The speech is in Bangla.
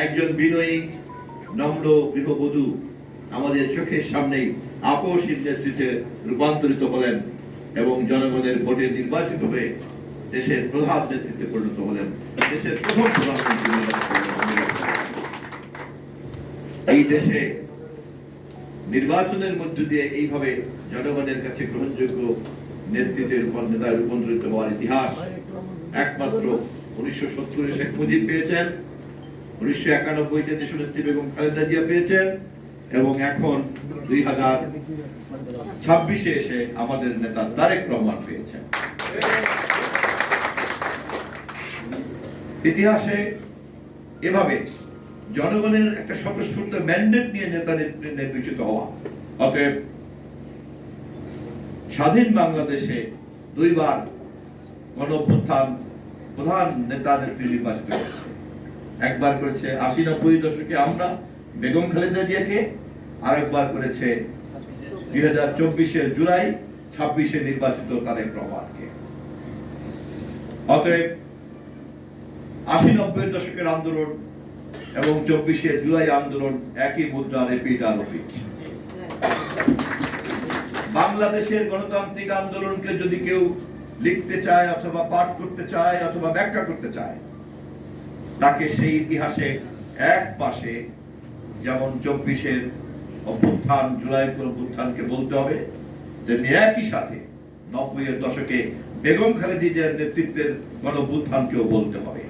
একজন বিনয়ী নম্র গৃহবধূ আমাদের চোখের সামনেই আপসহীন নেতৃত্বে রূপান্তরিত হলেন এবং জনগণের ভোটে নির্বাচিত হয়ে দেশের প্রধান নেতৃত্বে পরিণত হলেন। দেশের প্রথম প্রধানমন্ত্রী এই দেশে নির্বাচনের মধ্য দিয়ে এইভাবে জনগণের কাছে গ্রহণযোগ্য নেতৃত্বের নেতায় রূপান্তরিত হওয়ার ইতিহাস একমাত্র 1970 শেখ মুজিব পেয়েছেন, 1991 দেশনেত্রী বেগম খালেদা জিয়া পেয়েছেন এবং এখন 2026 এসে আমাদের নেতা তারেক রহমান পেয়েছেন। ইতিহাসে এভাবে জনগণের একটা স্বতঃস্ফূর্ত ম্যান্ডেট নিয়ে নেতা নির্বাচিত হওয়া, অতএব স্বাধীন বাংলাদেশে দুইবার গণঅভ্যুত্থান প্রধান নেতা নেত্রী নির্বাচিত হয়েছে। একবার করেছে 80-90 দশকে আমরা বেগম খালেদা জিয়াকে, আরেকবার করেছে 2024 জুলাই 26 নির্বাচিত তারেক রহমানকে। অতএব 80-90 দশকের আন্দোলন এবং 24 জুলাই আন্দোলন একই মুদ্রা, রিপিট আর রিপিট। বাংলাদেশের গণতান্ত্রিক আন্দোলনকে যদি কেউ লিখতে চায় অথবা পাঠ করতে চায় অথবা ব্যাখ্যা করতে চায়, তাকে সেই ইতিহাসে এক পাশে যেমন 24 অভ্যুত্থান, জুলাই অভ্যুত্থানকে বলতে হবে, তেমনি একই সাথে 90 দশকে বেগম খালেদা জিয়ার নেতৃত্বের গণঅভ্যুত্থানকেও বলতে হবে।